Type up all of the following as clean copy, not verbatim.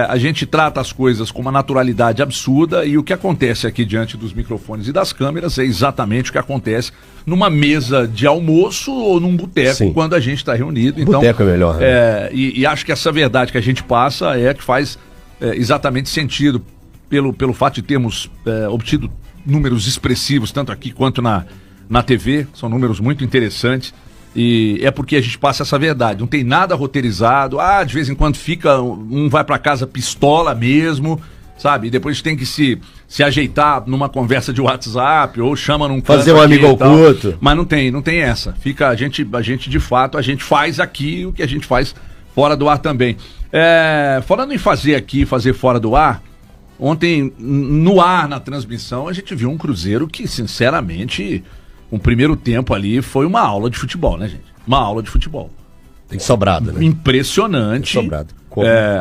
a gente trata as coisas com uma naturalidade absurda e o que acontece aqui diante dos microfones e das câmeras é exatamente o que acontece numa mesa de almoço ou num boteco quando a gente está reunido. Então, boteco é melhor. Né? E acho que essa verdade que a gente passa é que faz exatamente sentido pelo fato de termos obtido números expressivos, tanto aqui quanto na TV, são números muito interessantes. E é porque a gente passa essa verdade, não tem nada roteirizado, de vez em quando vai pra casa pistola mesmo, sabe? E depois tem que se ajeitar numa conversa de WhatsApp ou chama num canto fazer um amigo oculto. Mas não tem essa. A gente de fato, a gente faz aqui o que a gente faz fora do ar também. Falando em fazer fora do ar, ontem no ar, na transmissão, a gente viu um Cruzeiro que, sinceramente, um primeiro tempo ali foi uma aula de futebol, né, gente? Uma aula de futebol. Tem sobrado, né? Impressionante. Tem sobrado.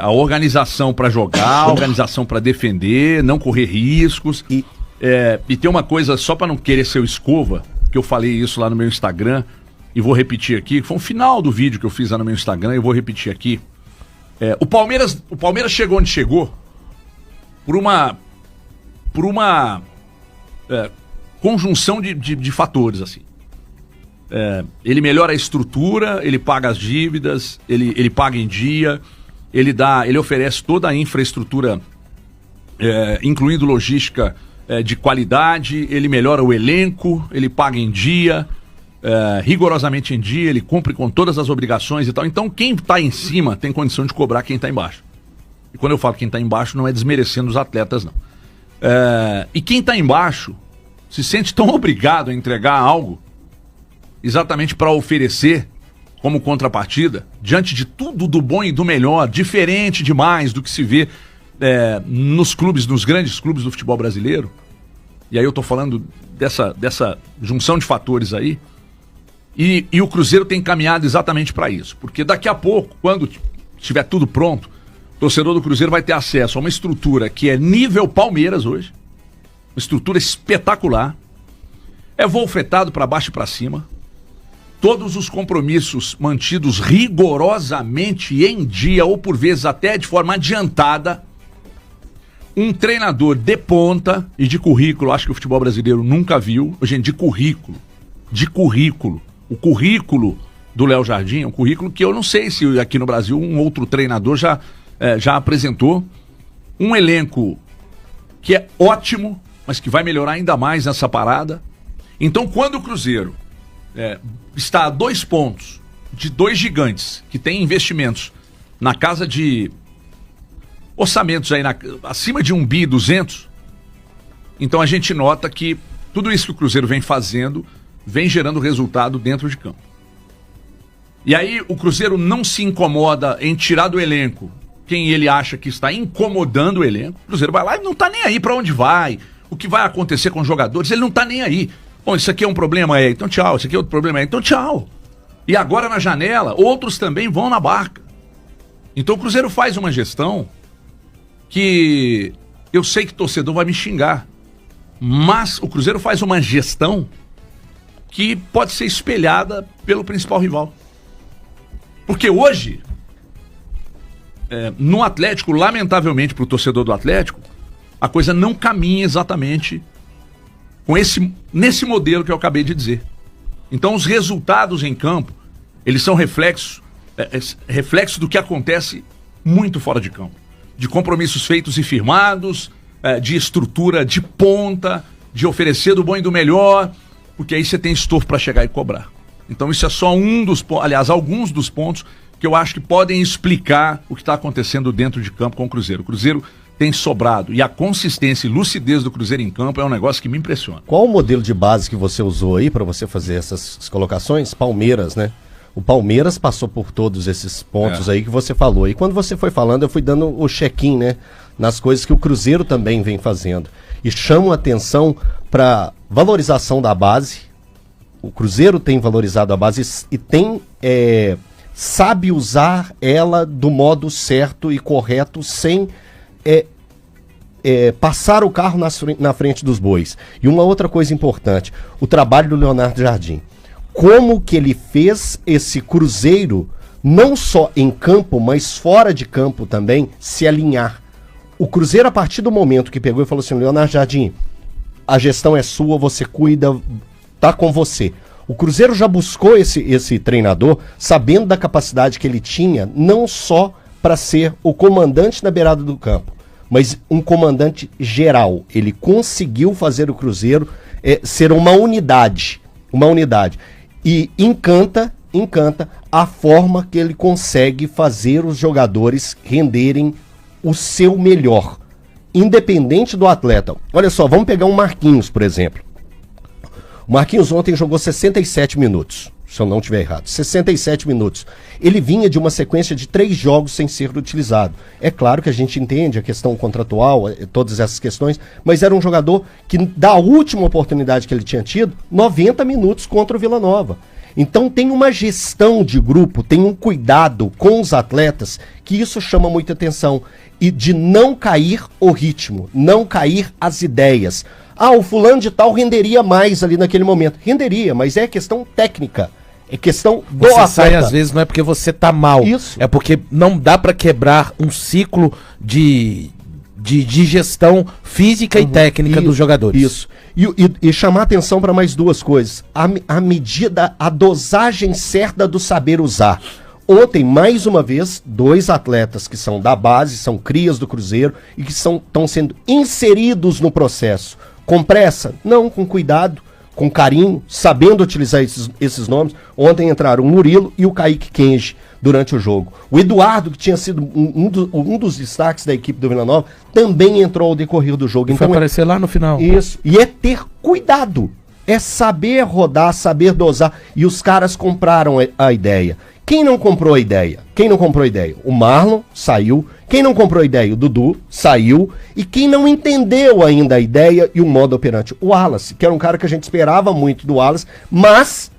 A organização para jogar, a organização para defender, não correr riscos. E tem uma coisa, só para não querer ser o escova, que eu falei isso lá no meu Instagram, e vou repetir aqui, foi um final do vídeo que eu fiz lá no meu Instagram, e eu vou repetir aqui. O Palmeiras chegou onde chegou por uma conjunção de fatores, assim. Ele melhora a estrutura, ele paga as dívidas, ele paga em dia, ele oferece toda a infraestrutura, incluindo logística de qualidade, ele melhora o elenco, ele paga em dia, rigorosamente em dia, ele cumpre com todas as obrigações e tal. Então quem está em cima tem condição de cobrar quem está embaixo. E quando eu falo quem está embaixo, não é desmerecendo os atletas, não. E quem está embaixo se sente tão obrigado a entregar algo exatamente para oferecer como contrapartida, diante de tudo do bom e do melhor, diferente demais do que se vê nos grandes clubes do futebol brasileiro. E aí eu tô falando dessa junção de fatores aí. E o Cruzeiro tem caminhado exatamente para isso, porque daqui a pouco, quando estiver tudo pronto, o torcedor do Cruzeiro vai ter acesso a uma estrutura que é nível Palmeiras hoje, uma estrutura espetacular, voo fretado para baixo e para cima, todos os compromissos mantidos rigorosamente em dia, ou por vezes até de forma adiantada, um treinador de ponta e de currículo, acho que o futebol brasileiro nunca viu, gente, de currículo, o currículo do Léo Jardim é um currículo que eu não sei se aqui no Brasil um outro treinador já apresentou, um elenco que é ótimo, mas que vai melhorar ainda mais nessa parada. Então, quando o Cruzeiro está a 2 pontos de 2 gigantes que têm investimentos na casa de orçamentos aí acima de 1.2 bi, então a gente nota que tudo isso que o Cruzeiro vem fazendo vem gerando resultado dentro de campo. E aí o Cruzeiro não se incomoda em tirar do elenco quem ele acha que está incomodando o elenco. O Cruzeiro vai lá e não está nem aí para onde vai, o que vai acontecer com os jogadores, ele não está nem aí. Bom, isso aqui é um problema, então tchau. Isso aqui é outro problema, então tchau. E agora na janela, outros também vão na barca. Então o Cruzeiro faz uma gestão que eu sei que o torcedor vai me xingar, mas o Cruzeiro faz uma gestão que pode ser espelhada pelo principal rival. Porque hoje, no Atlético, lamentavelmente para o torcedor do Atlético, a coisa não caminha exatamente nesse modelo que eu acabei de dizer. Então os resultados em campo, eles são reflexo do que acontece muito fora de campo. De compromissos feitos e firmados, de estrutura de ponta, de oferecer do bom e do melhor, porque aí você tem estofo para chegar e cobrar. Então isso é só alguns dos pontos que eu acho que podem explicar o que está acontecendo dentro de campo com o Cruzeiro. O Cruzeiro tem sobrado e a consistência e lucidez do Cruzeiro em campo é um negócio que me impressiona. Qual o modelo de base que você usou aí para você fazer essas colocações? Palmeiras, né? O Palmeiras passou por todos esses pontos aí que você falou. E quando você foi falando, eu fui dando o check-in, né? Nas coisas que o Cruzeiro também vem fazendo. E chamo a atenção para valorização da base. O Cruzeiro tem valorizado a base e tem sabe usar ela do modo certo e correto, sem passar o carro na frente dos bois. E uma outra coisa importante, o trabalho do Leonardo Jardim. Como que ele fez esse Cruzeiro não só em campo, mas fora de campo também, se alinhar. O Cruzeiro, a partir do momento que pegou e falou assim, Leonardo Jardim, a gestão é sua, você cuida, tá com você. O Cruzeiro já buscou esse treinador, sabendo da capacidade que ele tinha, não só para ser o comandante na beirada do campo, mas um comandante geral. Ele conseguiu fazer o Cruzeiro ser uma unidade. E encanta a forma que ele consegue fazer os jogadores renderem o seu melhor, independente do atleta. Olha só, vamos pegar um Marquinhos, por exemplo. O Marquinhos ontem jogou 67 minutos, se eu não estiver errado. 67 minutos. Ele vinha de uma sequência de 3 jogos sem ser utilizado. É claro que a gente entende a questão contratual, todas essas questões, mas era um jogador que, da última oportunidade que ele tinha tido, 90 minutos contra o Vila Nova. Então tem uma gestão de grupo, tem um cuidado com os atletas, que isso chama muita atenção. E de não cair o ritmo, não cair as ideias. Ah, o fulano de tal renderia mais ali naquele momento. Renderia, mas é questão técnica. É questão do atleta. Você sai às vezes não é porque você tá mal. Isso. É porque não dá pra quebrar um ciclo de gestão física e técnica dos jogadores. Isso. E chamar atenção para mais 2 coisas. A medida, a dosagem certa do saber usar. Ontem, mais uma vez, 2 atletas que são da base, são crias do Cruzeiro e que estão sendo inseridos no processo. Com pressa? Não, com cuidado, com carinho, sabendo utilizar esses nomes. Ontem entraram o Murilo e o Kaique Kenji durante o jogo. O Eduardo, que tinha sido um dos destaques da equipe do Vila Nova, também entrou ao decorrer do jogo. Então, vai aparecer lá no final. Isso. E é ter cuidado. É saber rodar, saber dosar. E os caras compraram a ideia. Quem não comprou a ideia? O Marlon saiu. Quem não comprou a ideia? O Dudu saiu. E quem não entendeu ainda a ideia e o modo operante? O Wallace, que era um cara que a gente esperava muito do Wallace, mas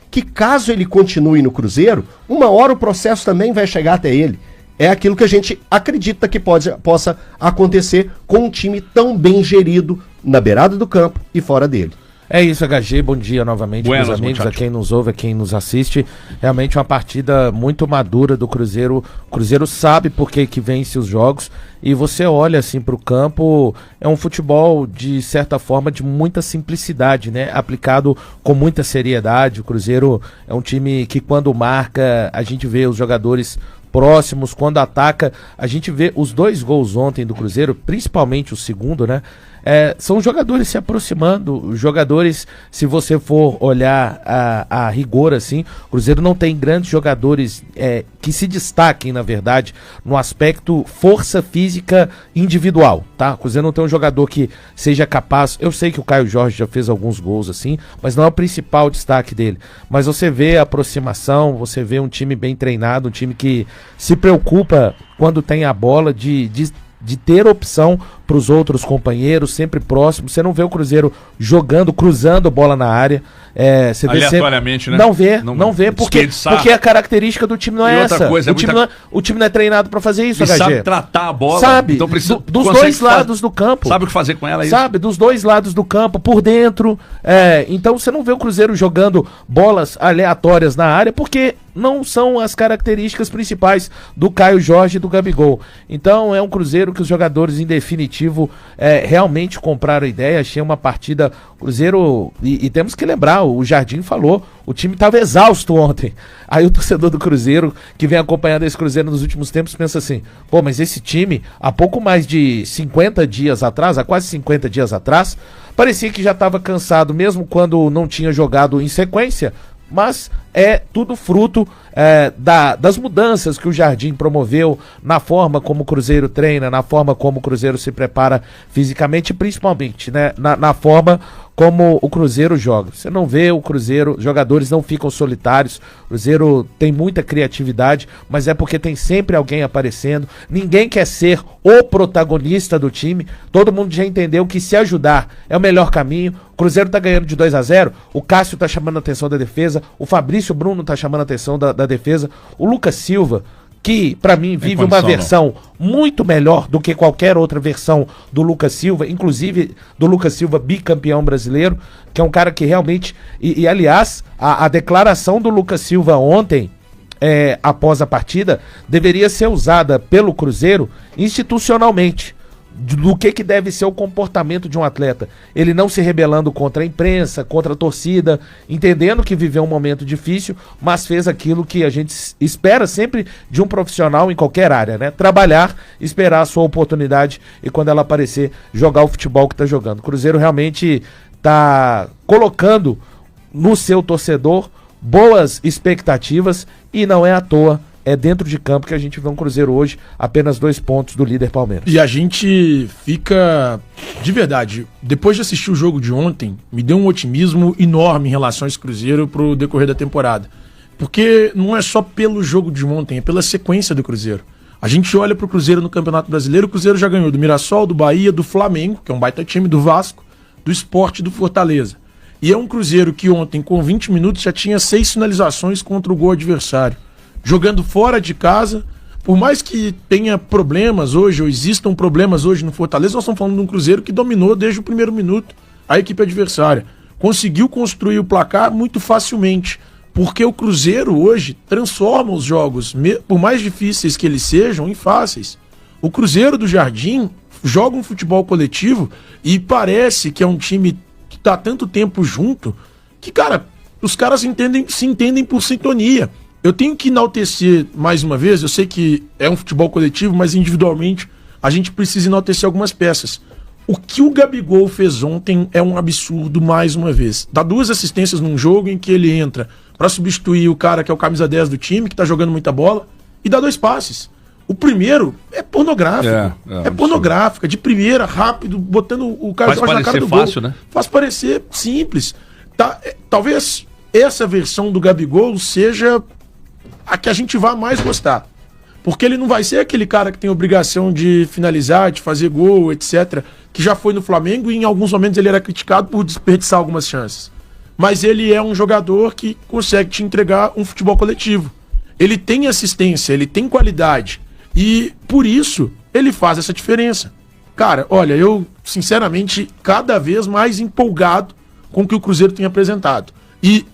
que caso ele continue no Cruzeiro, uma hora o processo também vai chegar até ele. É aquilo que a gente acredita que possa acontecer com um time tão bem gerido na beirada do campo e fora dele. É isso, HG, bom dia novamente, meus amigos, a quem nos ouve, a quem nos assiste. Realmente uma partida muito madura do Cruzeiro. O Cruzeiro sabe por que vence os jogos e você olha assim para o campo, é um futebol de certa forma de muita simplicidade, né? Aplicado com muita seriedade. O Cruzeiro é um time que quando marca, a gente vê os jogadores próximos, quando ataca, a gente vê os 2 gols ontem do Cruzeiro, principalmente o segundo, né? São jogadores se aproximando, jogadores, se você for olhar a rigor assim, o Cruzeiro não tem grandes jogadores que se destaquem, na verdade, no aspecto força física individual, tá? O Cruzeiro não tem um jogador que seja capaz, eu sei que o Caio Jorge já fez alguns gols assim, mas não é o principal destaque dele, mas você vê a aproximação, você vê um time bem treinado, um time que se preocupa quando tem a bola de ter opção para os outros companheiros, sempre próximo. Você não vê o Cruzeiro cruzando bola na área. Você vê aleatoriamente, sempre... né? Não vê, porque a característica do time não é essa. O time não é treinado para fazer isso, HG. Sabe tratar a bola. Sabe, então precisa, dos 2 lados do campo. Sabe o que fazer com ela? Sabe, dos 2 lados do campo, por dentro. Então você não vê o Cruzeiro jogando bolas aleatórias na área, porque não são as características principais do Caio Jorge e do Gabigol. Então é um Cruzeiro que os jogadores, em definitivo, realmente compraram a ideia. Achei uma partida... Cruzeiro... E temos que lembrar, o Jardim falou, o time estava exausto ontem. Aí o torcedor do Cruzeiro, que vem acompanhando esse Cruzeiro nos últimos tempos, pensa assim, pô, mas esse time, há pouco mais de 50 dias atrás, há quase 50 dias atrás, parecia que já estava cansado, mesmo quando não tinha jogado em sequência, mas é tudo fruto das mudanças que o Jardim promoveu na forma como o Cruzeiro treina, na forma como o Cruzeiro se prepara fisicamente, principalmente, né, na forma como o Cruzeiro joga. Você não vê o Cruzeiro, jogadores não ficam solitários, o Cruzeiro tem muita criatividade, mas é porque tem sempre alguém aparecendo, ninguém quer ser o protagonista do time, todo mundo já entendeu que se ajudar é o melhor caminho. O Cruzeiro tá ganhando de 2-0, o Cássio tá chamando a atenção da defesa, o Fabrício Bruno tá chamando a atenção da defesa, o Lucas Silva, que pra mim vive uma versão muito melhor do que qualquer outra versão do Lucas Silva, inclusive do Lucas Silva bicampeão brasileiro, que é um cara que realmente, aliás, a declaração do Lucas Silva ontem após a partida, deveria ser usada pelo Cruzeiro institucionalmente. Do que deve ser o comportamento de um atleta. Ele não se rebelando contra a imprensa, contra a torcida, entendendo que viveu um momento difícil, mas fez aquilo que a gente espera sempre de um profissional em qualquer área, né? Trabalhar, esperar a sua oportunidade e quando ela aparecer, jogar o futebol que tá jogando. O Cruzeiro realmente tá colocando no seu torcedor boas expectativas e não é à toa. É dentro de campo que a gente vê um Cruzeiro hoje, apenas 2 pontos do líder Palmeiras. E a gente fica, de verdade, depois de assistir o jogo de ontem, me deu um otimismo enorme em relação a esse Cruzeiro pro decorrer da temporada. Porque não é só pelo jogo de ontem, é pela sequência do Cruzeiro. A gente olha pro Cruzeiro no Campeonato Brasileiro, o Cruzeiro já ganhou do Mirassol, do Bahia, do Flamengo, que é um baita time, do Vasco, do Sport e do Fortaleza. E é um Cruzeiro que ontem, com 20 minutos, já tinha 6 finalizações contra o gol adversário. Jogando fora de casa, por mais que tenha problemas hoje, ou existam problemas hoje no Fortaleza, nós estamos falando de um Cruzeiro que dominou desde o primeiro minuto a equipe adversária. Conseguiu construir o placar muito facilmente, porque o Cruzeiro hoje transforma os jogos, por mais difíceis que eles sejam, em fáceis. O Cruzeiro do Jardim joga um futebol coletivo e parece que é um time que está há tanto tempo junto que, cara, os caras se entendem por sintonia. Eu tenho que enaltecer mais uma vez, eu sei que é um futebol coletivo, mas individualmente a gente precisa enaltecer algumas peças. O que o Gabigol fez ontem é um absurdo mais uma vez. Dá 2 assistências num jogo em que ele entra para substituir o cara que é o camisa 10 do time, que tá jogando muita bola, e dá 2 passes. O primeiro é pornográfico. É pornográfico, de primeira, rápido, botando o cara na cara do fácil, gol. Né? Faz parecer simples. Tá, talvez essa versão do Gabigol seja a que a gente vai mais gostar. Porque ele não vai ser aquele cara que tem obrigação de finalizar, de fazer gol, etc. Que já foi no Flamengo e em alguns momentos ele era criticado por desperdiçar algumas chances. Mas ele é um jogador que consegue te entregar um futebol coletivo. Ele tem assistência, ele tem qualidade. E por isso ele faz essa diferença. Cara, olha, eu sinceramente cada vez mais empolgado com o que o Cruzeiro tem apresentado. E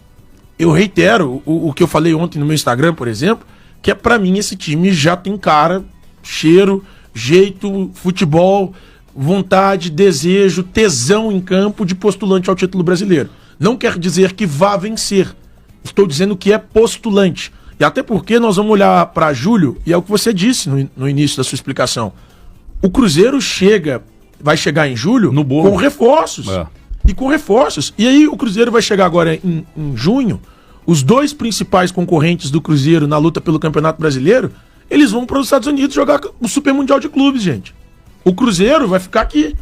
eu reitero o que eu falei ontem no meu Instagram, por exemplo, que é pra mim esse time já tem cara, cheiro, jeito, futebol, vontade, desejo, tesão em campo de postulante ao título brasileiro. Não quer dizer que vá vencer. Estou dizendo que é postulante. E até porque nós vamos olhar pra julho, e é o que você disse no início da sua explicação. O Cruzeiro vai chegar em julho no bolo, com reforços. E com reforços. E aí o Cruzeiro vai chegar agora em junho, os 2 principais concorrentes do Cruzeiro na luta pelo Campeonato Brasileiro, eles vão para os Estados Unidos jogar o Super Mundial de Clubes, gente. O Cruzeiro vai ficar aqui.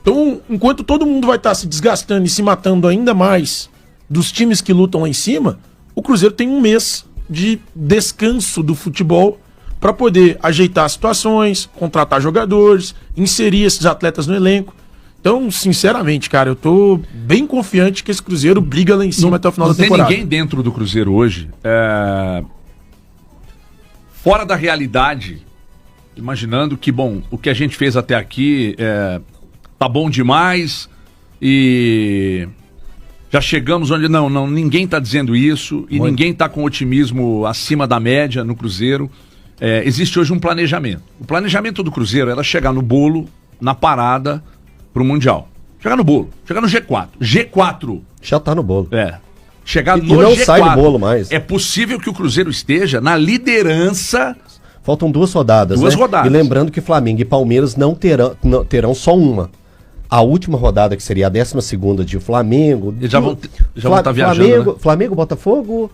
Então, enquanto todo mundo vai estar se desgastando e se matando ainda mais dos times que lutam lá em cima, o Cruzeiro tem 1 mês de descanso do futebol para poder ajeitar situações, contratar jogadores, inserir esses atletas no elenco. Então, sinceramente, cara, eu tô bem confiante que esse Cruzeiro briga lá em cima até o final da temporada. Não tem ninguém dentro do Cruzeiro hoje, fora da realidade, imaginando que, bom, o que a gente fez até aqui tá bom demais e já chegamos onde... Não, ninguém tá dizendo isso e ninguém tá com otimismo acima da média no Cruzeiro. Existe hoje um planejamento. O planejamento do Cruzeiro era chegar no bolo, na parada, pro Mundial. Chegar no bolo, chegar no G4. G4. Já tá no bolo. Chegar no G4. E não G4. sai do bolo mais. É possível que o Cruzeiro esteja na liderança. Faltam 2 rodadas, Duas rodadas. E lembrando que Flamengo e Palmeiras não terão só uma. A última rodada, que seria a 12ª de Flamengo... Eles já vão estar viajando, né? Flamengo, Botafogo,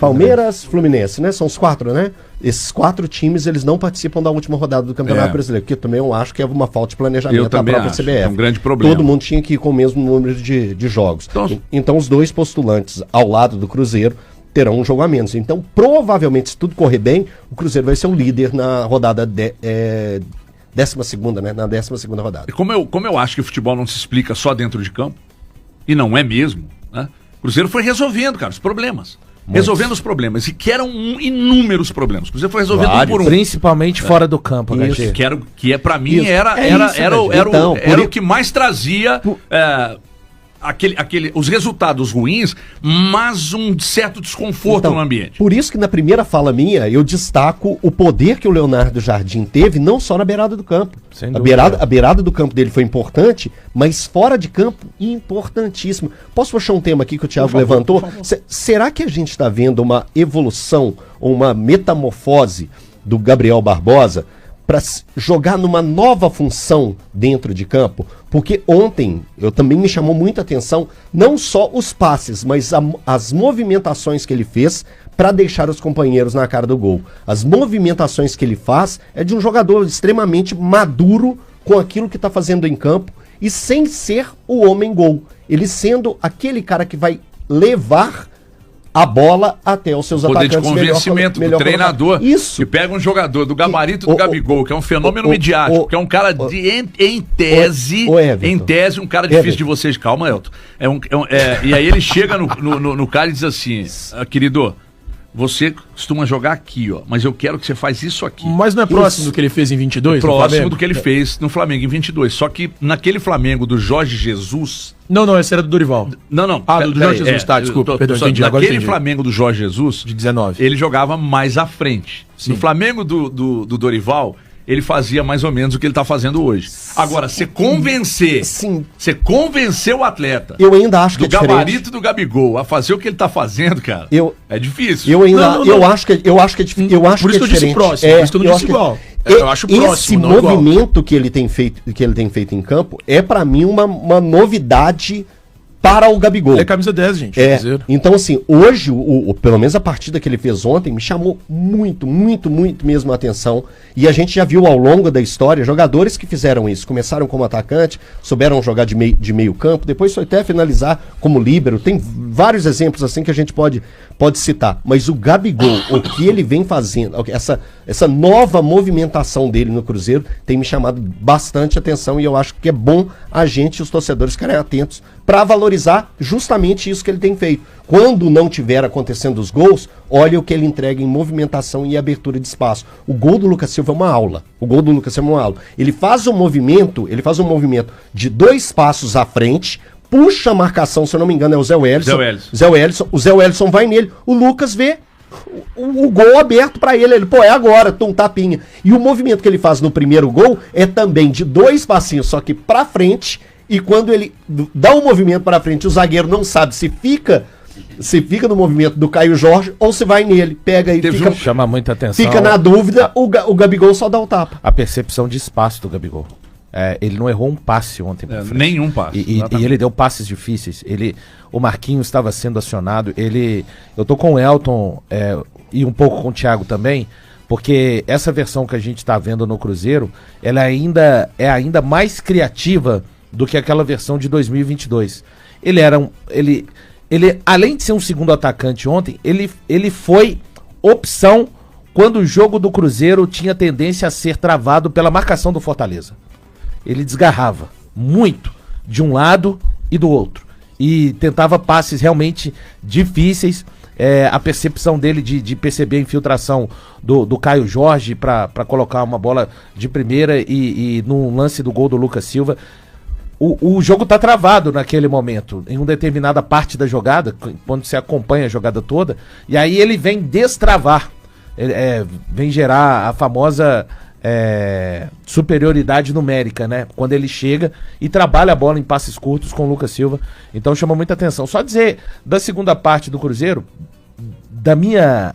Palmeiras, Fluminense, né? São os 4, né? Esses 4 times, eles não participam da última rodada do Campeonato Brasileiro, que eu também acho que é uma falta de planejamento da própria CBF. É um grande problema. Todo mundo tinha que ir com o mesmo número de jogos. Então os 2 postulantes ao lado do Cruzeiro terão um jogo a menos. Então, provavelmente, se tudo correr bem, o Cruzeiro vai ser o líder na rodada 12ª, né? Na 12ª rodada. E como eu acho que o futebol não se explica só dentro de campo, e não é mesmo, né? O Cruzeiro foi resolvendo, cara, os problemas. Resolvendo os problemas. E que eram inúmeros problemas. O Cruzeiro foi resolvendo um por um. Principalmente fora do campo, HG. Que pra mim era o que mais trazia os resultados ruins, mas um certo desconforto no ambiente. Por isso que na primeira fala minha, eu destaco o poder que o Leonardo Jardim teve, não só na beirada do campo. A beirada do campo dele foi importante, mas fora de campo, importantíssimo. Posso puxar um tema aqui que o Thiago levantou? Será que a gente está vendo uma evolução, ou uma metamorfose do Gabriel Barbosa para jogar numa nova função dentro de campo? Porque ontem eu também me chamou muita atenção não só os passes, mas as movimentações que ele fez para deixar os companheiros na cara do gol. As movimentações que ele faz é de um jogador extremamente maduro com aquilo que está fazendo em campo e sem ser o homem gol. Ele sendo aquele cara que vai levar a bola até os seus atacantes. Poder de convencimento do treinador. Isso. Que pega um jogador do gabarito do Gabigol, que é um fenômeno midiático, que é um cara em tese, um cara difícil de vocês. Calma, Elton. E aí ele chega no cara e diz assim, querido, você costuma jogar aqui, ó, mas eu quero que você faz isso aqui. Mas não é próximo do que ele fez em 22? Próximo do que ele fez no Flamengo em 22. Só que naquele Flamengo do Jorge Jesus... Não, esse era do Dorival. Não. Do Jorge Jesus, tá, desculpa. Perdão, entendi. Naquele Flamengo do Jorge Jesus... De 19. Ele jogava mais à frente. Sim. No Flamengo do Dorival... ele fazia mais ou menos o que ele tá fazendo hoje. Agora, você convencer o atleta, eu ainda acho que do gabarito do Gabigol a fazer o que ele tá fazendo, cara, é difícil. Eu acho que é difícil. Por isso que eu disse próximo, por isso que eu não disse igual. Eu acho próximo, esse movimento que ele tem feito em campo é pra mim uma novidade para o Gabigol. É camisa 10, gente. Então, assim, hoje, pelo menos a partida que ele fez ontem, me chamou muito mesmo a atenção. E a gente já viu ao longo da história jogadores que fizeram isso. Começaram como atacante, souberam jogar de meio campo, depois foi até finalizar como líbero. Tem vários exemplos assim que a gente pode citar. Mas o Gabigol, o que ele vem fazendo, essa nova movimentação dele no Cruzeiro, tem me chamado bastante atenção. E eu acho que é bom a gente, os torcedores, ficarem atentos para valorizar justamente isso que ele tem feito. Quando não tiver acontecendo os gols, olha o que ele entrega em movimentação e abertura de espaço. O gol do Lucas Silva é uma aula. Ele faz um movimento de 2 passos à frente, puxa a marcação, se eu não me engano é o Zé Wellison. O Zé Wellison vai nele, o Lucas vê o gol aberto pra ele, é agora, um tapinha. E o movimento que ele faz no primeiro gol é também de 2 passinhos, só que pra frente. E quando ele dá um movimento para frente, o zagueiro não sabe se fica no movimento do Caio Jorge ou se vai nele. Pega e chama muita atenção. Fica na dúvida, o Gabigol só dá o tapa. A percepção de espaço do Gabigol. Ele não errou um passe ontem. Nenhum passe. E ele deu passes difíceis. O Marquinhos estava sendo acionado. Eu tô com o Elton e um pouco com o Thiago também, porque essa versão que a gente está vendo no Cruzeiro, ela é ainda mais criativa do que aquela versão de 2022. Ele além de ser um segundo atacante ontem, ele foi opção quando o jogo do Cruzeiro tinha tendência a ser travado pela marcação do Fortaleza. Ele desgarrava muito de um lado e do outro. E tentava passes realmente difíceis. A percepção dele de perceber a infiltração do Caio Jorge para colocar uma bola de primeira e no lance do gol do Lucas Silva. O jogo tá travado naquele momento, em uma determinada parte da jogada, quando você acompanha a jogada toda, e aí ele vem destravar, vem gerar a famosa superioridade numérica, né? Quando ele chega e trabalha a bola em passes curtos com o Lucas Silva, então chama muita atenção. Só dizer, da segunda parte do Cruzeiro, da minha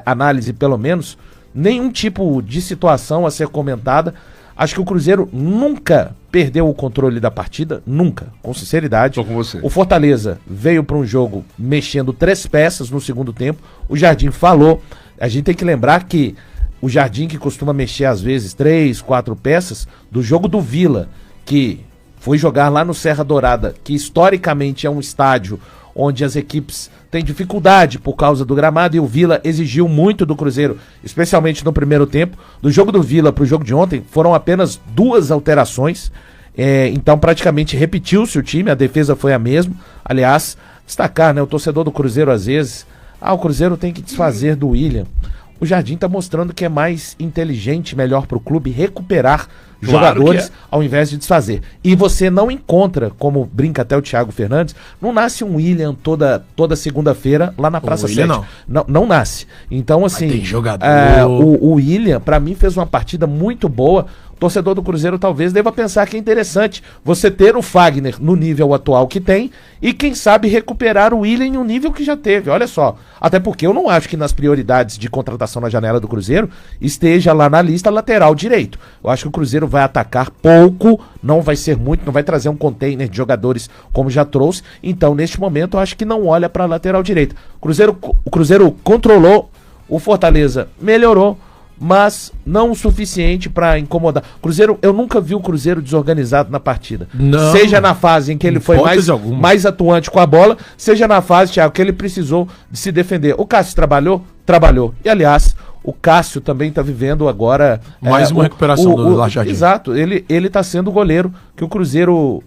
análise pelo menos, nenhum tipo de situação a ser comentada. Acho que o Cruzeiro nunca perdeu o controle da partida, nunca, com sinceridade. Tô com você. O Fortaleza veio para um jogo mexendo 3 peças no segundo tempo. O Jardim falou, a gente tem que lembrar que o Jardim, que costuma mexer às vezes 3, 4 peças, do jogo do Vila, que foi jogar lá no Serra Dourada, que historicamente é um estádio onde as equipes têm dificuldade por causa do gramado, e o Vila exigiu muito do Cruzeiro, especialmente no primeiro tempo. Do jogo do Vila para o jogo de ontem, foram apenas 2 alterações, então praticamente repetiu-se o time, a defesa foi a mesma. Aliás, destacar, né, o torcedor do Cruzeiro às vezes, o Cruzeiro tem que desfazer do William. o Jardim tá mostrando que é mais inteligente, melhor pro clube recuperar Claro jogadores que é. ao invés de desfazer. E você não encontra, como brinca até o Thiago Fernandes, não nasce um William toda segunda-feira lá na Praça 7. Não nasce. Então, assim, tem jogador. O William, pra mim, fez uma partida muito boa. O torcedor do Cruzeiro talvez deva pensar que é interessante você ter o Fagner no nível atual que tem e, quem sabe, recuperar o William em um nível que já teve. Olha só. Até porque eu não acho que nas prioridades de contratação na janela do Cruzeiro esteja lá na lista lateral direito. Eu acho que o Cruzeiro vai atacar pouco, não vai ser muito, não vai trazer um container de jogadores como já trouxe. Então, neste momento, eu acho que não olha para a lateral direita. O Cruzeiro controlou, o Fortaleza melhorou, mas não o suficiente para incomodar. Cruzeiro, eu nunca vi o Cruzeiro desorganizado na partida. Não. Seja na fase em que ele foi mais atuante com a bola, seja na fase, Thiago, que ele precisou de se defender. O Cássio trabalhou. E, aliás, o Cássio também está vivendo agora... Mais uma recuperação do Jardim. Exato, ele tá sendo o goleiro que o Cruzeiro,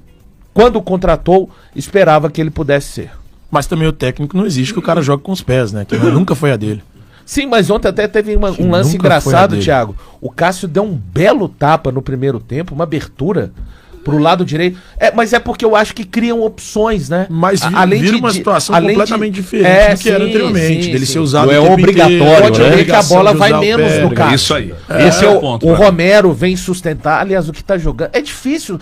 quando contratou, esperava que ele pudesse ser. Mas também o técnico não existe que o cara joga com os pés, né? Que nunca foi a dele. Sim, mas ontem até teve um lance engraçado, Thiago. O Cássio deu um belo tapa no primeiro tempo, uma abertura pro lado direito. Mas é porque eu acho que criam opções, né? Mas vira uma situação completamente diferente do que era anteriormente. Dele ser usado não é obrigatório, pode ver que a bola vai menos no Cássio. Isso aí. Esse é o ponto. O Romero vem sustentar. Aliás, o que tá jogando... É difícil.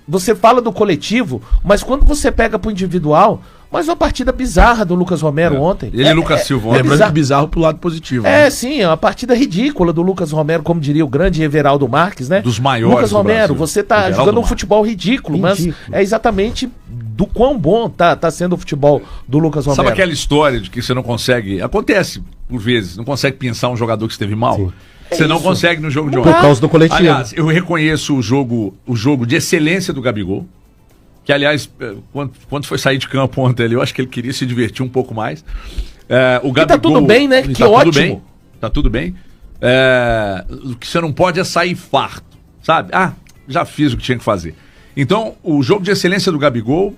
Você fala do coletivo, mas quando você pega pro individual... Mas uma partida bizarra do Lucas Romero ontem. Ele e Lucas Silva ontem. Lembrando que bizarro pro lado positivo. Sim, é uma partida ridícula do Lucas Romero, como diria o grande Everaldo Marques, né? Dos maiores Lucas Romero, do você tá jogando um futebol ridículo, mas é exatamente do quão bom tá sendo o futebol do Lucas Romero. Sabe aquela história de que você não consegue... Acontece, por vezes, não consegue pensar um jogador que esteve mal? Sim. Você não consegue no jogo de ontem. Por causa do coletivo. Aliás, eu reconheço o jogo de excelência do Gabigol. Que, aliás, quando foi sair de campo ontem ali, eu acho que ele queria se divertir um pouco mais. O Gabigol, tá tudo bem, né? Que ótimo. Tá tudo bem. O que você não pode é sair farto, sabe? Já fiz o que tinha que fazer. Então, o jogo de excelência do Gabigol,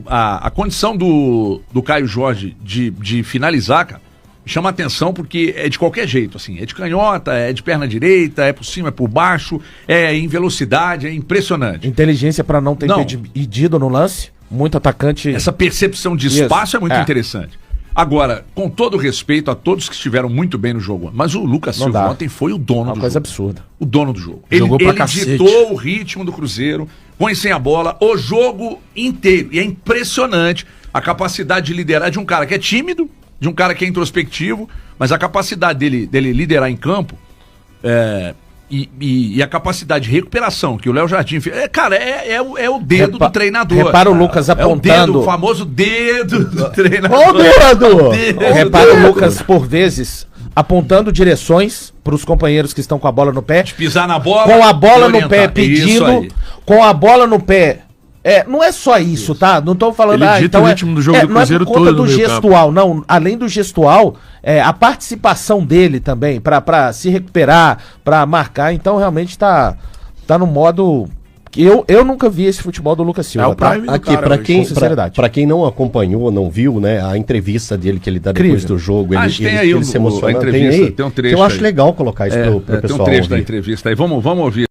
a condição do Caio Jorge de finalizar, cara, chama atenção porque é de qualquer jeito, assim. É de canhota, é de perna direita, é por cima, é por baixo, é em velocidade, é impressionante. Inteligência para não ter impedido no lance. Muito atacante. Essa percepção de espaço é muito interessante. Agora, com todo respeito a todos que estiveram muito bem no jogo, mas o Lucas Silva ontem foi o dono do jogo. Uma coisa absurda. O dono do jogo. Ele ditou o ritmo do Cruzeiro, põe sem a bola, o jogo inteiro. E é impressionante a capacidade de liderar de um cara que é tímido, de um cara que é introspectivo, mas a capacidade dele liderar em campo e a capacidade de recuperação que o Léo Jardim fez. É o dedo do treinador. Repara o Lucas apontando. O famoso dedo do treinador. Ô, dedo! Repara o Lucas, por vezes, apontando direções para os companheiros que estão com a bola no pé. De pisar na bola. Com a bola no pé, pedindo. Com a bola no pé. Não é só isso, tá? Não tô falando... Ele dita o ritmo do jogo do Cruzeiro todo. Não é por conta do gestual, não. Além do gestual, a participação dele também, pra se recuperar, pra marcar. Então, realmente tá no modo... Eu nunca vi esse futebol do Lucas Silva. Aqui, pra quem não acompanhou, não viu, né, a entrevista dele que ele dá depois do jogo, ele se emociona. Tem um trecho. Eu acho legal colocar isso pro pessoal. Tem um trecho da entrevista aí. Vamos ouvir.